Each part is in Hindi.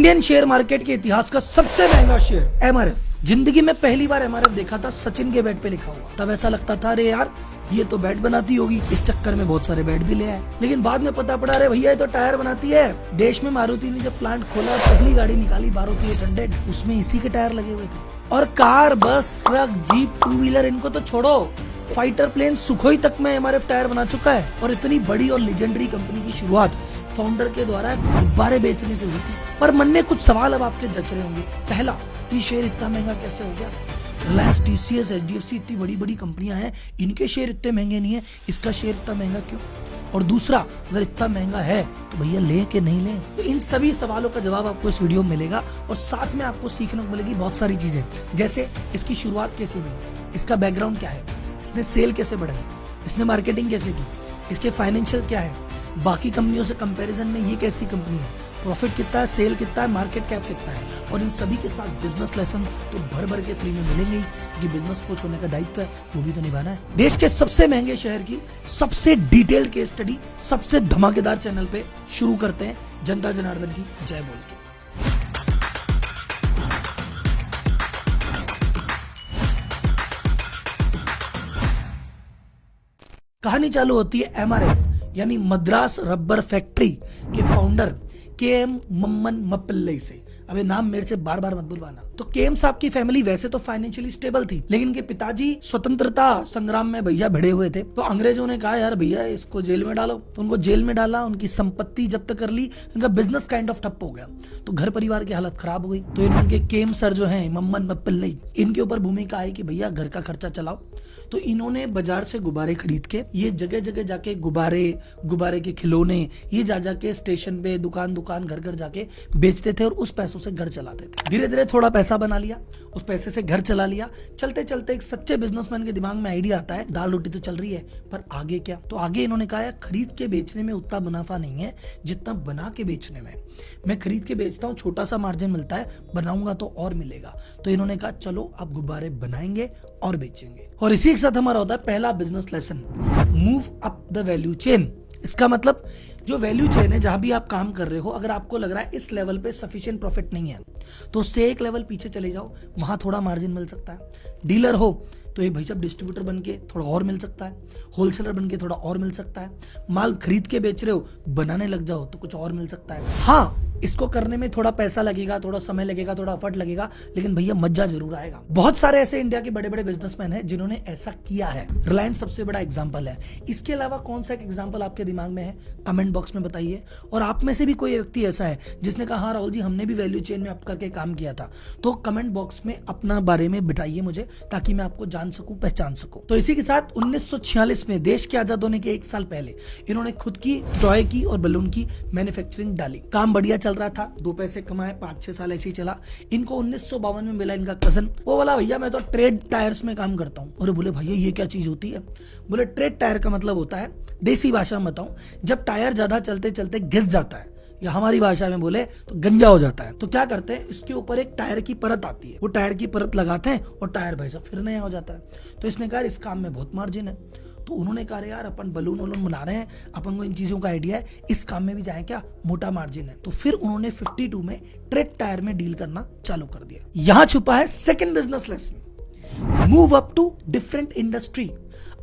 इंडियन शेयर मार्केट के इतिहास का सबसे महंगा शेयर एमआरएफ। जिंदगी में पहली बार एमआरएफ देखा था सचिन के बेड पे लिखा हुआ, तब ऐसा लगता था अरे यार ये तो बैट बनाती होगी, इस चक्कर में बहुत सारे बैट भी ले आए। लेकिन बाद में पता पड़ा अरे भैया ये तो टायर बनाती है। देश में मारुति ने जब प्लांट खोला पहली गाड़ी निकाली मारुति 800, उसमें इसी के टायर लगे हुए थे। और कार, बस, ट्रक, जीप, टू व्हीलर इनको तो छोड़ो, फाइटर प्लेन सुखोई तक में एमआरएफ टायर बना चुका है। और इतनी बड़ी और लेजेंडरी कंपनी की शुरुआत फाउंडर के द्वारा गुब्बारे बेचने से हुई थी। पर मन में कुछ सवाल अब आपके जच रहे होंगे। पहला, ये शेयर इतना महंगा कैसे हो गया? रिलायंस, टीसीएस, एचडीएफसी इतनी बड़ी बड़ी कंपनियां हैं, इनके शेयर इतने महंगे नहीं है, इसका शेयर इतना महंगा क्यों? और दूसरा, अगर इतना महंगा है तो भैया लें कि नहीं लें? तो इन सभी सवालों का जवाब आपको इस वीडियो में मिलेगा और साथ में आपको सीखने को मिलेगी बहुत सारी चीजें, जैसे इसकी शुरुआत कैसे हुई, इसका बैकग्राउंड क्या है, इसने सेल कैसे बढ़ाई, इसने मार्केटिंग कैसे की, इसके फाइनेंशियल क्या है, बाकी कंपनियों से कंपैरिजन में ये कैसी कंपनी है, प्रॉफिट कितना है, सेल कितना है, मार्केट कैप कितना है। और इन सभी के साथ बिजनेस लेसन तो भर भर के फ्री में मिलेंगे ही, क्योंकि बिजनेस कोच होने का दायित्व है वो भी तो निभाना है। देश के सबसे महंगे शहर की सबसे डिटेल्ड केस स्टडी सबसे धमाकेदार चैनल पे शुरू करते हैं जनता जनार्दन की जय बोल के। कहानी चालू होती है एमआरएफ यानी मद्रास रबर फैक्ट्री के फाउंडर केएम मम्मन मप्पिल्लई से। अबे नाम मेरे से बार बार मत बुलवाना। तो केएम साहब की फैमिली वैसे तो फाइनेंशियली स्टेबल थी, लेकिन इनके पिताजी स्वतंत्रता संग्राम में भैया भिड़े हुए थे। तो अंग्रेजों ने कहा यार भैया इसको जेल में डालो, तो उनको जेल में डाला, उनकी संपत्ति जब्त कर ली, इनका बिजनेस काइंड ऑफ ठप हो गया। तो घर परिवार की हालत खराब हो गई। तो इनके केएम सर जो है मम्मन मप्पिल्लई, इनके ऊपर भूमिका आई कि भैया घर का खर्चा चलाओ। तो इन्होंने बाजार से गुब्बारे खरीद के ये जगह जगह जाके गुब्बारे के खिलौने ये जा जाके स्टेशन पे दुकान घर घर जाके बेचते थे और उस पैसों से घर चलाते थे। धीरे धीरे थोड़ा पैसा बना लिया, उस पैसे से घर चला लिया। चलते चलते एक सच्चे बिजनेसमैन के दिमाग में आइडिया आता है दाल रोटी तो चल रही है, पर आगे क्या? तो आगे इन्होंने कहा है खरीद के बेचने में उतना मुनाफा नहीं है जितना बना के बेचने में। मैं खरीद के बेचता हूँ, छोटा सा मार्जिन मिलता है, बनाऊंगा तो और मिलेगा। तो इन्होंने कहा चलो आप गुब्बारे बनाएंगे और बेचेंगे। और इसी के साथ हमारा होता है पहला business lesson, move up the value chain. इसका मतलब जो वैल्यू चेन है, जहां भी आप काम कर रहे हो, अगर आपको लग रहा है इस लेवल पे सफिशिएंट प्रॉफिट नहीं है तो उससे एक लेवल पीछे चले जाओ, वहां थोड़ा मार्जिन मिल सकता है। डीलर हो तो एक भाई साहब डिस्ट्रीब्यूटर बन के थोड़ा और मिल सकता है, होलसेलर बन के थोड़ा और मिल सकता है, माल खरीद के बेच रहे हो बनाने लग जाओ तो कुछ और मिल सकता है। हाँ, इसको करने में थोड़ा पैसा लगेगा, थोड़ा समय लगेगा, थोड़ा एफर्ट लगेगा, लेकिन भैया मजा जरूर आएगा। बहुत सारे ऐसे इंडिया के बड़े बड़े बिजनेसमैन हैं जिन्होंने ऐसा किया है। रिलायंस सबसे बड़ा एग्जांपल है। इसके अलावा कौन सा एक एग्जांपल आपके दिमाग में है? कमेंट बॉक्स में बताइए। और आप में से भी कोई व्यक्ति ऐसा है जिसने कहा हाँ राहुल जी हमने भी वैल्यू चेन में अप करके काम किया था, तो कमेंट बॉक्स में अपना बारे में बिठाइए मुझे, ताकि मैं आपको जान सकूं, पहचान सकूं। तो इसी के साथ 1946 में देश के आजाद होने के 1 साल पहले इन्होंने खुद की टॉय की और बलून की मैन्युफैक्चरिंग डाली। काम बढ़िया चल रहा था, 2 पैसे कमाए, 5-6 साल ऐसे ही चला। इनको 1952 में मिला इनका कजन, वो बोला भैया मैं तो ट्रेड टायर्स में काम करता हूँ। और बोले भैया ये क्या चीज होती है? बोले ट्रेड टायर का मतलब होता है, देसी भाषा में बताऊं, जब टायर ज्यादा चलते चलते घिस जाता है, या हमारी भाषा में बोले तो गंजा हो जाता है, तो क्या करते हैं इसके ऊपर एक टायर की परत आती है, वो टायर की परत लगाते हैं और टायर भाई साहब फिर नया हो जाता है। तो इसने कहा इस काम में बहुत मार्जिन है। तो उन्होंने कहा यार अपन बलून वलून बना रहे हैं, अपन को इन चीजों का आइडिया है, इस काम में भी जाए क्या, मोटा मार्जिन है। तो फिर उन्होंने 52 में ट्रेड टायर में डील करना चालू कर दिया। यहां छुपा है second business lesson, move up to different industry.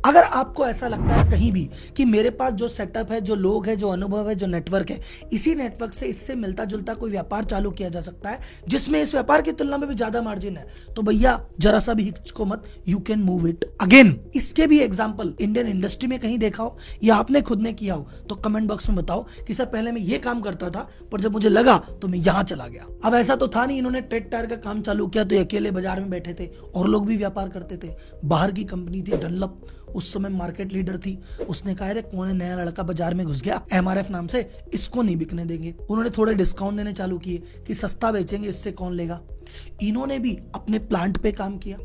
अगर आपको ऐसा लगता है कहीं भी कि मेरे पास जो सेटअप है, जो लोग है, जो अनुभव है, जो नेटवर्क है, इसी नेटवर्क से इससे मिलता जुलता कोई व्यापार चालू किया जा सकता है जिसमें इस व्यापार की तुलना में भी ज्यादा मार्जिन है, तो भैया जरा सा भी हिचको मत, you can move it again. इसके भी एग्जांपल इंडियन इंडस्ट्री में कहीं देखा हो या आपने खुद ने किया हो तो कमेंट बॉक्स में बताओ कि सर पहले मैं ये काम करता था पर जब मुझे लगा तो मैं यहां चला गया। अब ऐसा तो था नहीं, इन्होंने ट्रेड टायर का काम चालू किया तो अकेले बाजार में बैठे थे और लोग भी व्यापार करते थे। बाहर की कंपनी थी डनलप, उस समय मार्केट लीडर थी, उसने कहा रे कौन है नया लड़का बाजार में घुस गया एमआरएफ नाम से, इसको नहीं बिकने देंगे। उन्होंने थोड़े डिस्काउंट देने चालू किए कि सस्ता बेचेंगे, इससे कौन लेगा। इन्होंने भी अपने प्लांट पे काम किया,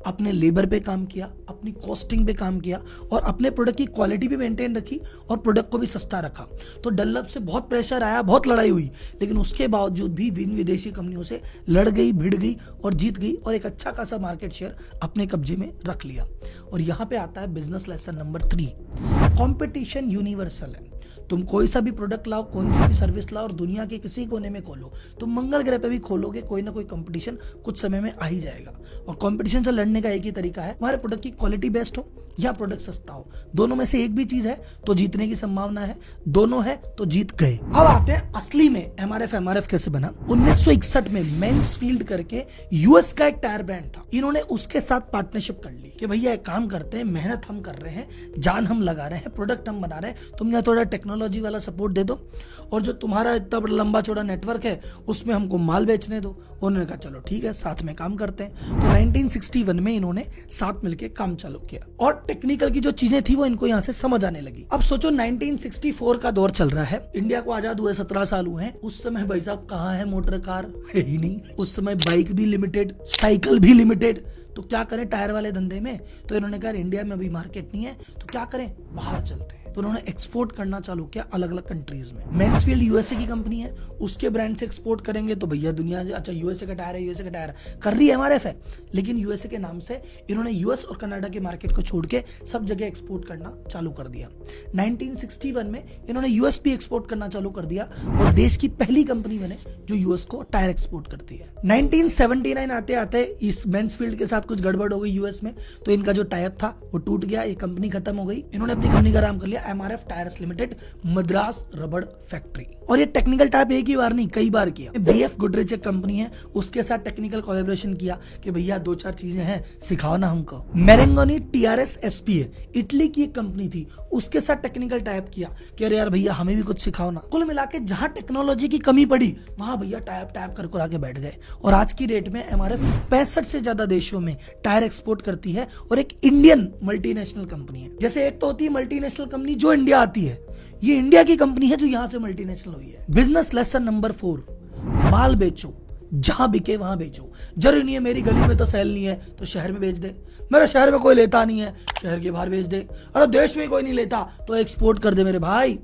अपने लेबर पे काम किया, अपनी कॉस्टिंग पे काम किया और अपने प्रोडक्ट की क्वालिटी भी मेंटेन रखी और प्रोडक्ट को भी सस्ता रखा। तो डनलप से बहुत प्रेशर आया, बहुत लड़ाई हुई, लेकिन उसके बावजूद भी विदेशी कंपनियों से लड़ गई, भिड़ गई और जीत गई और एक अच्छा खासा मार्केट शेयर अपने कब्जे में रख लिया। और यहाँ पे आता है business lesson number 3, competition universal है। तुम कोई सा भी प्रोडक्ट लाओ, कोई सी भी सर्विस लाओ और दुनिया के किसी कोने में खोलो, तुम मंगल ग्रह पे भी खोलोगे, कोई ना कोई कंपटीशन कुछ समय में आ ही जाएगा। और कंपटीशन से लड़ने का एक ही तरीका है, हमारे प्रोडक्ट की क्वालिटी बेस्ट हो या प्रोडक्ट सस्ता हो, दोनों में से एक भी चीज है तो जीतने की संभावना है, दोनों है तो जीत गए। अब आते हैं असली में एमआरएफ कैसे बना। 1961 में मैन्सफील्ड करके यूएस का एक टायर ब्रांड था, इन्होंने उसके साथ पार्टनरशिप कर ली कि भैया एक काम करते हैं, मेहनत हम कर रहे हैं, जान हम लगा रहे हैं, प्रोडक्ट हम बना रहे हैं, तुम यहाँ थोड़ा टेक्नोलॉजी वाला सपोर्ट दे दो और जो तुम्हारा इतना लंबा चौड़ा नेटवर्क है उसमें हमको माल बेचने दो। उन्होंने कहा चलो ठीक है, साथ में काम करते हैं। तो 1961 में इन्होंने साथ मिलकर काम चालू किया और टेक्निकल की जो चीजें थी वो इनको यहाँ से समझ आने लगी। अब सोचो 1964 का दौर चल रहा है, इंडिया को आजाद हुए 17 साल हुए हैं। उस समय भाई साहब कहाँ है मोटर कार, है ही नहीं। उस समय बाइक भी लिमिटेड, साइकिल भी लिमिटेड, तो क्या करें टायर वाले धंधे में। तो इन्होंने कहा इंडिया में अभी मार्केट नहीं है तो क्या करें, बाहर चलते हैं। तो उन्होंने एक्सपोर्ट करना चालू किया अलग अलग कंट्रीज में। मैन्सफील्ड यूएसए की कंपनी है, उसके ब्रांड से एक्सपोर्ट करेंगे तो भैया दुनिया, अच्छा यूएसए का टायर है, यूएसए का टायर कर रही है एमआरएफ है, लेकिन यूएसए के नाम से इन्होंने यूएस और कनाडा के मार्केट को छोड़ के सब जगह एक्सपोर्ट करना चालू कर दिया। 1961 में इन्होंने यूएस भी एक्सपोर्ट करना चालू कर दिया और देश की पहली कंपनी बने जो यूएस को टायर एक्सपोर्ट करती है। 1979 आते आते इस मैन्सफील्ड के साथ कुछ गड़बड़ हो गई यूएस में, तो इनका जो टाइप था वो टूट गया, ये कंपनी खत्म हो गई। इन्होंने अपनी कंपनी का नाम कर लिया एमआरएफ टायर्स लिमिटेड, मद्रास रबड़ फैक्ट्री। और ये टेक्निकल टाइप एक ही बार नहीं कई बार किया। बीएफ गुडरिच एक कंपनी है, उसके साथ टेक्निकल कोलैबोरेशन किया कि भैया दो चार चीजें हैं सिखाओ ना हमको। मेरेंगोनी टीआरएस एसपीए इटली की एक कंपनी थी, उसके साथ टेक्निकल टाइप किया कि अरे यार भैया हमें भी कुछ सिखाओ ना। कुल मिला के जहां टेक्नोलॉजी की कमी पड़ी वहां भैया टाइप कर आके बैठ गए। और आज की डेट में एमआरएफ 65 से ज्यादा देशों में टायर एक्सपोर्ट करती है और एक इंडियन मल्टीनेशनल कंपनी है। जैसे एक तो होती है मल्टीनेशनल कंपनी जो इंडिया आती है, ये इंडिया की कंपनी है जो यहां से मल्टीनेशनल हुई है। बिजनेस लेसन नंबर 4, माल बेचो, जहां बिके वहां बेचो। जरूरी नहीं है मेरी गली में तो सेल नहीं है तो शहर में बेच दे, मेरे शहर में कोई लेता नहीं है शहर के बाहर बेच दे, अरे देश में कोई नहीं लेता तो एक्सपोर्ट कर दे मेरे भाई,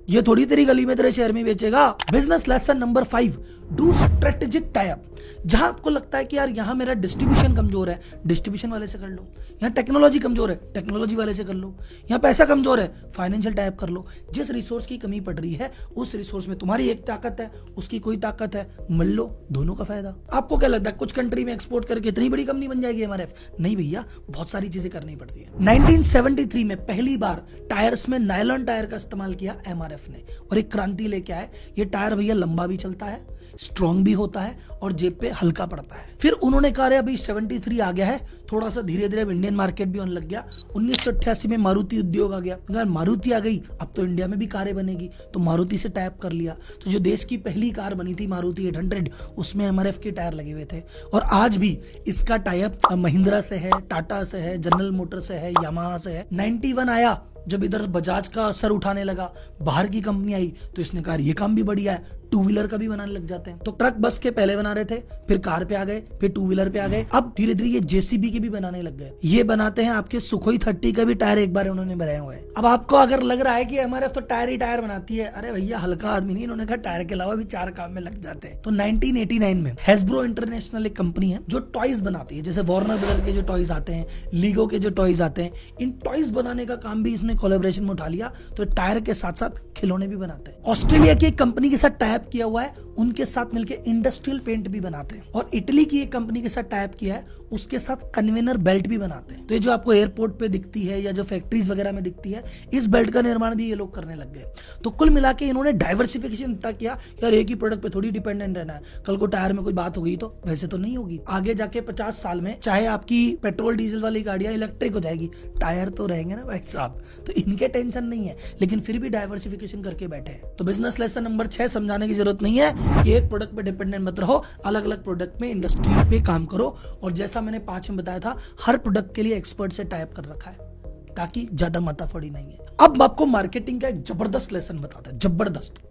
ये थोड़ी तेरी गली में तेरे शहर में बेचेगा। Business lesson number 5, do strategic tie up. जहां आपको लगता है कि यार यहां मेरा डिस्ट्रीब्यूशन कमजोर है, डिस्ट्रीब्यूशन वाले से कर लो। यहां टेक्नोलॉजी कमजोर है, टेक्नोलॉजी वाले से कर लो। यहां पैसा कमजोर है, फाइनेंशियल टाई अप कर लो। जिस रिसोर्स की कमी पड़ रही है उस रिसोर्स में तुम्हारी एक ताकत है, उसकी कोई ताकत है, मिल लो, दोनों का फायदा। आपको क्या लगता है कुछ कंट्री में एक्सपोर्ट करके इतनी बड़ी कंपनी बन जाएगी एमआरएफ? नहीं भैया, बहुत सारी चीजें करनी पड़ती है। 1973 में पहली बार टायर्स में नायलॉन टायर का इस्तेमाल किया एमआरएफ ने और एक क्रांति लेके आए। ये टायर भैया लंबा भी चलता है, स्ट्रॉन्ग भी होता है और जेब पे हल्का पड़ता है। फिर उन्होंने कहा अभी 73 आ गया है, थोड़ा सा धीरे धीरे इंडियन मार्केट भी होने लग गया। 1988 में मारुति उद्योग आ गया, अगर मारुति आ गई अब तो इंडिया में भी कारें बनेगी, तो मारुति से टाइप कर लिया। तो जो देश की पहली कार बनी थी मारुति 800, उसमें एमआरएफ के टायर लगे हुए थे और आज भी इसका टाइप महिंद्रा से है, टाटा से है, जनरल मोटर से है, यामाहा से है। 91 आया जब इधर बजाज का असर उठाने लगा, बाहर की कंपनी आई तो इसने कहा ये काम भी बढ़िया है, टू व्हीलर का भी बनाने लग जाते हैं। तो ट्रक बस के पहले बना रहे थे, फिर कार पे आ गए, फिर टू व्हीलर पे आ गए, अब धीरे धीरे ये जेसीबी के भी बनाने लग गए। ये बनाते हैं आपके सुखोई 30 का भी टायर एक बार उन्होंने बनाए हुए हैं। अब आपको अगर लग रहा है कि एमआरएफ तो टायर ही टायर बनाती है, अरे भैया हल्का आदमी नहीं, इन्होंने कहा टायर के अलावा भी 4 काम में लग जाते हैं। तो 1989 में हैस्ब्रो इंटरनेशनल एक कंपनी है जो टॉयज बनाती है, जैसे वार्नर ब्रदर के जो टॉयज आते हैं, लीगो के जो टॉयज आते हैं, इन टॉयज बनाने का काम भी इसने कोलैबोरेशन में उठा लिया। तो टायर के साथ साथ खिलौने भी बनाते हैं। ऑस्ट्रेलिया की एक कंपनी के साथ टाइप किया हुआ है, उनके साथ मिलकर इंडस्ट्रियल पेंट भी बनाते हैं। और इटली की एक कंपनी के साथ टाइप किया है, उसके साथ कन्वेनर बेल्ट भी बनाते हैं। तो ये जो आपको एयरपोर्ट पे दिखती है या जो फैक्ट्रीज वगैरह में दिखती है, इस बेल्ट का निर्माण भी ये लोग करने लग गए। तो कुल मिला के इन्होंने डाइवर्सिफिकेशन इतना किया कि यार एक ही प्रोडक्ट पे थोड़ी डिपेंडेंट रहना है, कल को टायर में कोई बात हो गई तो वैसे तो नहीं होगी। आगे जाके 50 साल में चाहे आपकी पेट्रोल डीजल वाली गाड़ियां इलेक्ट्रिक हो जाएगी, टायर तो रहेंगे ना भाई साहब, तो इनके टेंशन नहीं है, लेकिन फिर भी डाइवर्सिफिकेशन करके बैठे हैं। तो बिजनेस लेसन नंबर 6 समझाने की जरूरत नहीं है कि एक प्रोडक्ट पे डिपेंडेंट मत रहो, अलग अलग प्रोडक्ट में इंडस्ट्री पे काम करो। और जैसा मैंने 5 में बताया था, हर प्रोडक्ट के लिए एक्सपर्ट से टाइप कर रखा है ताकि ज्यादा माथाफड़ी नहीं है। अब आपको मार्केटिंग का एक जबरदस्त लेसन बताता है, जबरदस्त।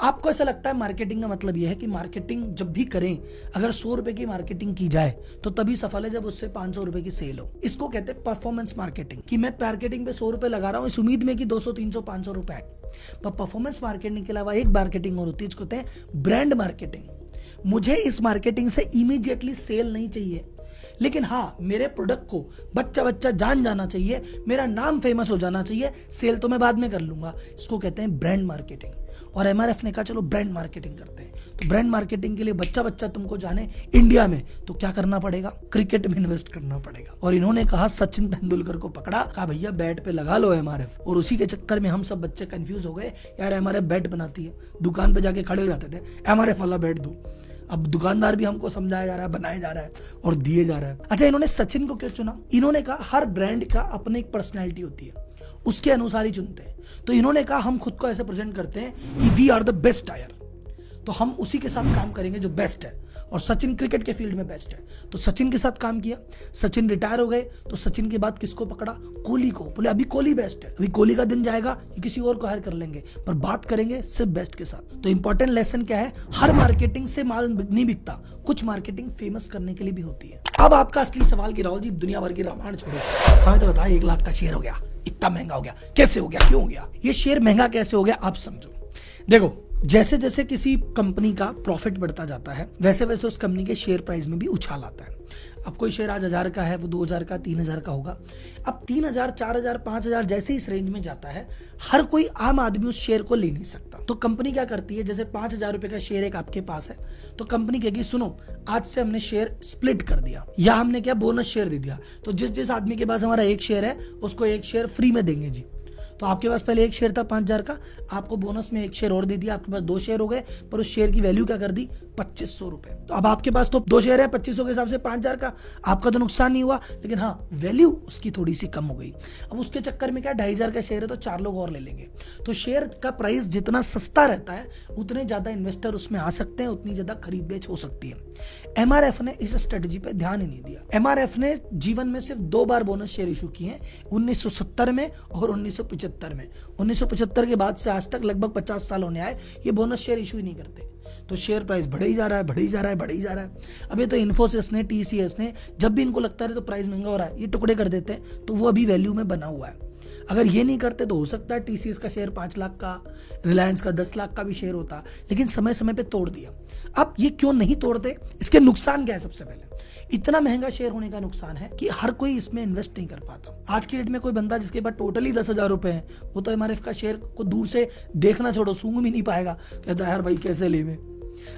आपको ऐसा लगता है मार्केटिंग का मतलब यह है कि मार्केटिंग जब भी करें, अगर 100 रुपए की मार्केटिंग की जाए तो तभी सफल है जब उससे 500 रुपए की सेल हो। इसको कहते हैं परफॉर्मेंस मार्केटिंग, कि मैं मार्केटिंग पे 100 रुपए लगा रहा हूं इस उम्मीद में कि 200 300 500 रुपए आए। पर परफॉर्मेंस मार्केटिंग के अलावा एक मार्केटिंग और होती है, जिसको कहते हैं ब्रांड मार्केटिंग। मुझे इस मार्केटिंग से इमीडिएटली सेल नहीं चाहिए, लेकिन हाँ, मेरे प्रोडक्ट को बच्चा बच्चा जान जाना चाहिए, मेरा नाम फेमस हो जाना चाहिए, सेल तो मैं बाद में कर लूंगा। इसको कहते हैं ब्रांड मार्केटिंग। और एमआरएफ ने कहा चलो ब्रांड मार्केटिंग करते हैं। तो ब्रांड मार्केटिंग के लिए बच्चा बच्चा तुमको जाने इंडिया में, तो क्या करना पड़ेगा? क्रिकेट में इन्वेस्ट करना पड़ेगा। और इन्होंने कहा, सचिन तेंदुलकर को पकड़ा, कहा भैया बैट पे लगा लो एमआरएफ। और उसी के चक्कर में हम सब बच्चे कंफ्यूज हो गए, यार एमआरएफ बैट बनाती है, दुकान पे जाके खड़े हो जाते थे, एमआरएफ वाला बैट दो। अब दुकानदार भी हमको समझाया जा रहा है, बनाया जा रहा है और दिए जा रहा है। अच्छा, इन्होंने सचिन को क्यों चुना? इन्होंने कहा हर ब्रांड का अपनी एक पर्सनैलिटी होती है, उसके अनुसार ही चुनते हैं। तो इन्होंने कहा हम खुद को ऐसे प्रेजेंट करते हैं कि we are the best tyre, तो हम उसी के साथ काम करेंगे जो बेस्ट है। और सचिन क्रिकेट के फील्ड में बेस्ट है, तो सचिन के साथ काम किया। सचिन रिटायर हो गए, तो सचिन के बाद किसको पकड़ा? कोहली को। बोले अभी कोहली बेस्ट है, अभी कोहली का दिन जाएगा, ये किसी और को हायर कर लेंगे, पर बात करेंगे सिर्फ बेस्ट के साथ। तो इंपॉर्टेंट लेसन क्या है? हर मार्केटिंग से माल नहीं बिकता, कुछ मार्केटिंग फेमस करने के लिए भी होती है। अब आपका असली सवाल कि राहुल जी दुनिया भर की रामायण छोड़ो, हमें तो बताया 1 लाख का शेयर हो गया, इतना महंगा हो गया, कैसे हो गया, क्यों हो गया? ये शेयर महंगा कैसे हो गया आप समझो। देखो, जैसे जैसे किसी कंपनी का प्रॉफिट बढ़ता जाता है, वैसे वैसे उस कंपनी के शेयर प्राइस में भी उछाल आता है। अब कोई शेयर आज 1000 का है, वो 2000 का, 3000 का होगा। अब 3000, 4000, 5000 जैसे इस रेंज में जाता है, हर कोई आम आदमी उस शेयर को ले नहीं सकता। तो कंपनी क्या करती है, जैसे 5000 रुपए का शेयर एक आपके पास है, तो कंपनी कहेगी सुनो, आज से हमने शेयर स्प्लिट कर दिया, या हमने क्या बोनस शेयर दे दिया, तो जिस जिस आदमी के पास हमारा एक शेयर है उसको एक शेयर फ्री में देंगे जी। तो आपके पास पहले एक शेयर था 5000 का, आपको बोनस में एक शेयर और दे दिया, आपके पास 2 शेयर हो गए, पर उस शेयर की वैल्यू क्या कर दी? 2500 रुपए। तो अब आपके पास तो 2 शेयर है, 2500 के हिसाब से 5000 का, आपका तो नुकसान नहीं हुआ, लेकिन हाँ वैल्यू उसकी थोड़ी सी कम हो गई। अब उसके चक्कर में क्या, 2500 का शेयर है तो 4 लोग और ले लेंगे। तो शेयर का प्राइस जितना सस्ता रहता है, उतने ज्यादा इन्वेस्टर उसमें आ सकते हैं, उतनी ज्यादा खरीद बेच हो सकती है। एमआरएफ ने इस स्ट्रेटेजी पे ध्यान ही नहीं दिया। एमआरएफ ने जीवन में सिर्फ 2 बार बोनस शेयर इशू किए हैं, 1970 में और 1975 में। 1975 के बाद से आज तक लगभग 50 साल होने आए, ये बोनस शेयर इशू ही नहीं करते। तो शेयर प्राइस बढ़े ही जा रहा है, बढ़े ही जा रहा है, बढ़े ही जा रहा है। अब ये तो इन्फोसिस ने, टीसीएस ने, जब भी इनको लगता है तो प्राइस महंगा हो रहा है, ये टुकड़े कर देते हैं, तो वो अभी वैल्यू में बना हुआ है। अगर ये नहीं करते तो हो सकता है टीसीएस का शेयर 5 लाख का, रिलायंस का 10 लाख का भी शेयर होता, लेकिन समय समय पे तोड़ दिया। अब ये क्यों नहीं तोड़ते, इसके नुकसान क्या है? सबसे पहले इतना महंगा शेयर होने का नुकसान है कि हर कोई इसमें इन्वेस्ट नहीं कर पाता। आज की डेट में कोई बंदा जिसके पास टोटली 10,000 रुपए हैं, वो तो एमआरएफ का शेयर को दूर से देखना छोड़ो, सूंघ भी नहीं पाएगा, कहता है यार भाई कैसे ले में।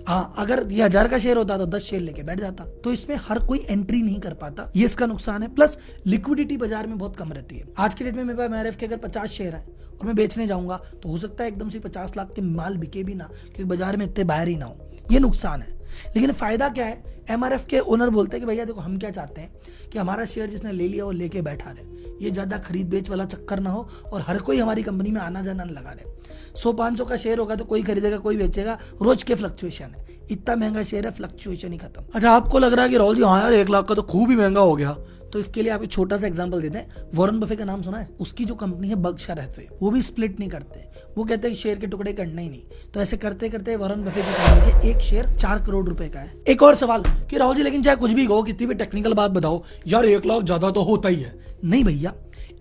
हाँ, अगर ये 1000 का शेयर होता तो 10 शेयर लेके बैठ जाता। तो इसमें हर कोई एंट्री नहीं कर पाता, ये इसका नुकसान है। प्लस लिक्विडिटी बाजार में बहुत कम रहती है। आज की डेट में मेरे पास एमआरएफ के अगर 50 शेयर है और मैं बेचने जाऊंगा, तो हो सकता है एकदम से 50 लाख के माल बिके भी ना, क्योंकि बाजार में इतने बायर ही ना हो। ये नुकसान है। लेकिन फायदा क्या है? एमआरएफ के ओनर बोलते हैं कि भैया देखो, हम क्या चाहते हैं कि हमारा शेयर जिसने ले लिया वो लेके बैठा रहे, ये ज्यादा खरीद बेच वाला चक्कर ना हो, और हर कोई हमारी कंपनी में आना जाना लगा रहे। 100-500 का शेयर होगा तो कोई खरीदेगा, कोई बेचेगा, रोज के फ्लक्चुएशन है। इतना महंगा शेयर है, फ्लक्चुएशन ही खत्म। अच्छा, आपको लग रहा है कि राहुल जी हाँ यार 1 लाख का तो खूब ही महंगा हो गया, तो इसके लिए आप एक छोटा सा एग्जांपल देते हैं। वॉरेन बफे का नाम सुना है? उसकी जो कंपनी है बर्कशायर हैथवे, वो भी स्प्लिट नहीं करते, वो कहते हैं शेयर के टुकड़े करने ही नहीं। तो ऐसे करते करते वॉरेन बफे की कंपनी के एक शेयर 4 करोड़ रुपए का है। एक और सवाल कि राहुल जी लेकिन चाहे कुछ भी हो, कितनी भी टेक्निकल बात बताओ, यार 1 लाख ज्यादा तो होता ही है। नहीं भैया,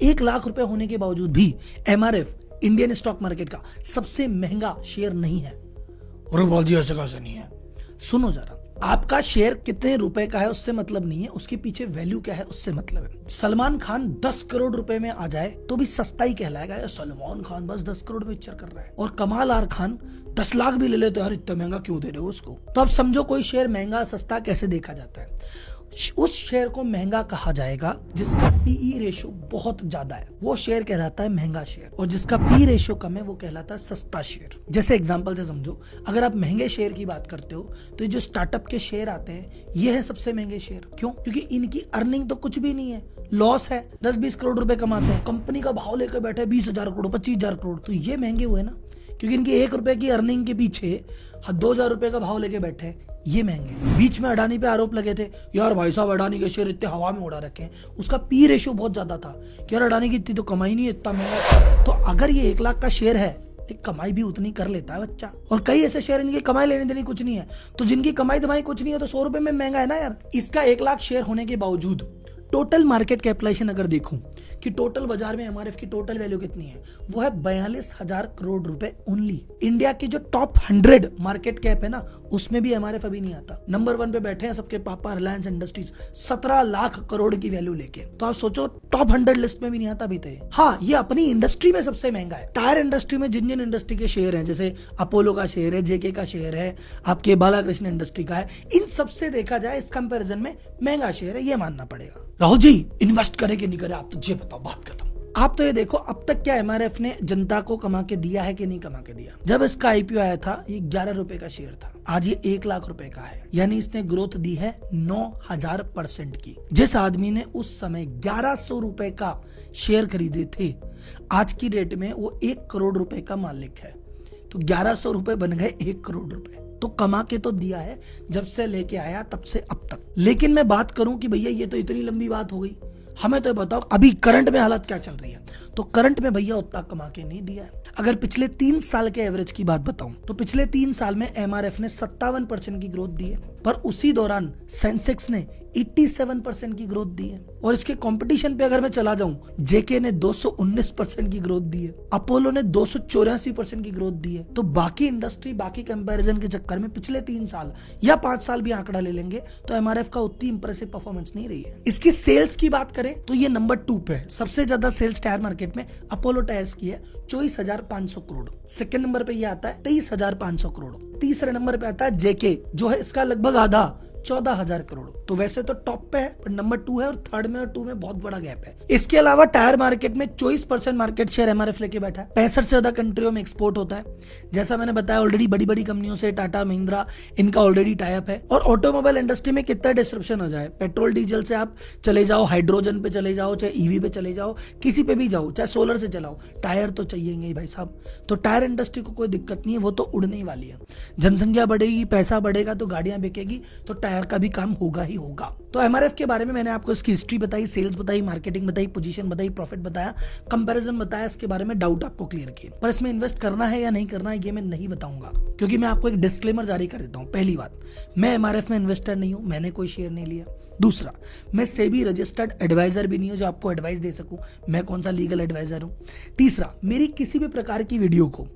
1 लाख रुपए होने के बावजूद भी एमआरएफ इंडियन स्टॉक मार्केट का सबसे महंगा शेयर नहीं है। और राहुल जी ऐसे कैसे नहीं है? सुनो जरा, आपका शेयर कितने रुपए का है उससे मतलब नहीं है, उसके पीछे वैल्यू क्या है उससे मतलब है। सलमान खान 10 करोड़ रुपए में आ जाए तो भी सस्ता ही कहलाएगा, यार सलमान खान बस 10 करोड़ में पिक्चर कर रहा है। और कमाल आर खान 10 लाख भी ले ले तो यार इतना महंगा क्यों दे रहे हो उसको? तो अब समझो कोई शेयर महंगा सस्ता कैसे देखा जाता है। उस शेयर को महंगा कहा जाएगा जिसका पीई रेशियो बहुत ज्यादा है, वो शेयर कहलाता है महंगा शेयर। और जिसका पी रेशियो कम है वो कहलाता है सस्ता शेयर। जैसे एग्जांपल से समझो, अगर आप महंगे शेयर की बात करते हो तो ये जो स्टार्टअप के शेयर आते हैं, ये है सबसे महंगे शेयर। क्यों? क्योंकि इनकी अर्निंग तो कुछ भी नहीं है, लॉस है, 10-20 करोड़ रुपए कमाते हैं, कंपनी का भाव लेकर बैठे 20,000 करोड़, 25,000 करोड़, तो ये महंगे हुए ना, क्योंकि इनकी 1 रुपए की अर्निंग के पीछे 2,000 रुपए का भाव लेके बैठे, ये महंगे। बीच में अडानी पे आरोप लगे थे, यार भाई साहब अडानी के शेयर इतने हवा में उड़ा रखे हैं, उसका पी रेशियो बहुत ज्यादा था कि यार अडानी की इतनी तो कमाई नहीं है, इतना महंगा। तो अगर ये 1 लाख का शेयर है, एक कमाई भी उतनी कर लेता है बच्चा। और कई ऐसे शेयर जिनकी कमाई लेने देनी कुछ नहीं है, तो जिनकी कमाई दमाई कुछ नहीं है तो 100 रुपए में महंगा है ना यार। इसका 1 लाख शेयर होने के बावजूद टोटल मार्केट कैपिटलाइजेशन अगर देखूं कि टोटल बाजार में एमआरएफ की टोटल वैल्यू कितनी है, वो है 42,000 करोड़ रुपए ओनली। इंडिया की जो टॉप 100 मार्केट कैप है ना, उसमें भी एमआरएफ अभी नहीं आता। नंबर 1 पे बैठे हैं सबके पापा रिलायंस इंडस्ट्रीज 17 लाख करोड़ की वैल्यू लेके। तो आप सोचो टॉप 100 लिस्ट में भी नहीं आता अभी तक। हाँ, ये अपनी इंडस्ट्री में सबसे महंगा है। टायर इंडस्ट्री में जिन जिन इंडस्ट्री के शेयर हैं, जैसे अपोलो का शेयर है, जेके का शेयर है, आपके बालाकृष्ण इंडस्ट्री का है, इन सबसे देखा जाए इस कंपैरिजन में महंगा शेयर है, ये मानना पड़ेगा। राहुल जी इन्वेस्ट करे कि नहीं करे, आप तो ये बताओ, बात खत्म। आप तो ये देखो अब तक क्या एमआरएफ ने जनता को कमा के दिया है कि नहीं कमा के दिया। जब इसका आईपीओ आया था ये 11 रुपए का शेयर था, आज ये 1 लाख रुपए का है, यानी इसने ग्रोथ दी है 9000% की। जिस आदमी ने उस समय 1100 रुपए का शेयर खरीदे थे, आज की रेट में वो 1 करोड़ रुपए का मालिक है। तो 1100 रुपए बन गए 1 करोड़ रुपए। तो कमा के तो दिया है जब से लेके आया तब से अब तक। लेकिन मैं बात करूं कि भैया ये तो इतनी लंबी बात हो गई, हमें तो बताओ अभी करंट में हालत क्या चल रही है। तो करंट में भैया उतना कमा के नहीं दिया है। अगर पिछले 3 साल के एवरेज की बात बताऊं तो पिछले 3 साल में एमआरएफ ने 57% की ग्रोथ दी है, पर उसी दौरान सेंसेक्स ने 87% की ग्रोथ दी है। और इसके कंपटीशन पे अगर मैं चला जाऊं, जेके ने 219% की ग्रोथ दी है, अपोलो ने 284% की ग्रोथ दी है। तो बाकी इंडस्ट्री, बाकी कंपैरिजन के चक्कर में पिछले 3 साल या 5 साल भी आंकड़ा ले लेंगे तो एमआरएफ का उतनी इंप्रेसिव परफॉर्मेंस नहीं रही है। इसकी सेल्स की बात करें तो ये नंबर 2 पे है। सबसे ज्यादा सेल्स टायर मार्केट में अपोलो टायर्स की है 24,500 करोड़। सेकंड नंबर पे ये आता है 23,500 करोड़। तीसरे नंबर पे आता है जेके, जो है इसका लगभग आधा 14,000 करोड़। तो वैसे तो टॉप पे है, पर नंबर 2 है और थर्ड में और 2 में बहुत बड़ा गैप है। इसके अलावा टायर मार्केट में 24% मार्केट शेयर एमआरएफ लेके बैठा है। 65 से ज्यादा कंट्रियों में एक्सपोर्ट होता है। जैसा मैंने बताया ऑलरेडी, बड़ी बड़ी कंपनियों से टाटा महिंद्रा इनका ऑलरेडी टाई अप है। और ऑटोमोबाइल इंडस्ट्री में कितना डिस्ट्रप्शन हो जाए, पेट्रोल डीजल से आप चले जाओ, हाइड्रोजन पे चले जाओ, चाहे ईवी पे चले जाओ, किसी पे भी जाओ, चाहे सोलर से चलाओ, टायर तो चाहिए ही भाई साहब। तो टायर इंडस्ट्री को कोई दिक्कत नहीं है, वो तो उड़ने ही वाली है। जनसंख्या बढ़ेगी, पैसा बढ़ेगा तो गाड़ियां बिकेगी, तो टायर का भी काम होगा ही होगा। तो एमआरएफ के बारे में मैंने आपको इसकी हिस्ट्री बताई, सेल्स बताई, मार्केटिंग बताई, पोजीशन बताई, प्रॉफिट बताया, कंपैरिजन बताया, इसके बारे में डाउट आपको क्लियर किए। पर इसमें इन्वेस्ट करना है या नहीं करना है ये मैं नहीं बताऊंगा, क्योंकि मैं आपको एक डिस्क्लेमर जारी कर देता हूं। पहली बात, मैं एमआरएफ में इन्वेस्टर नहीं हूं, मैंने कोई शेयर नहीं लिया। दूसरा, मैं सेबी रजिस्टर्ड एडवाइजर भी नहीं हूं जो आपको एडवाइस दे सकूं, मैं कौन सा लीगल एडवाइजर हूं। तीसरा, मेरी किसी भी प्रकार की वीडियो को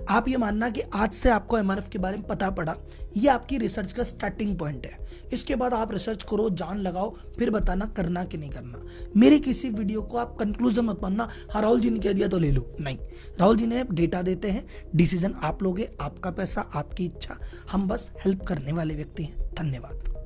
आप ये मानना कि आज से आपको एमआरएफ के बारे में पता पड़ा, ये आपकी रिसर्च का स्टार्टिंग पॉइंट है। इसके बाद आप रिसर्च करो, जान लगाओ, फिर बताना करना कि नहीं करना। मेरी किसी वीडियो को आप कंक्लूजन मत मानना, हाँ राहुल जी ने कह दिया तो ले लो, नहीं। राहुल जी ने डेटा देते हैं, डिसीजन आप लोगे, आपका पैसा, आपकी इच्छा, हम बस हेल्प करने वाले व्यक्ति हैं। धन्यवाद।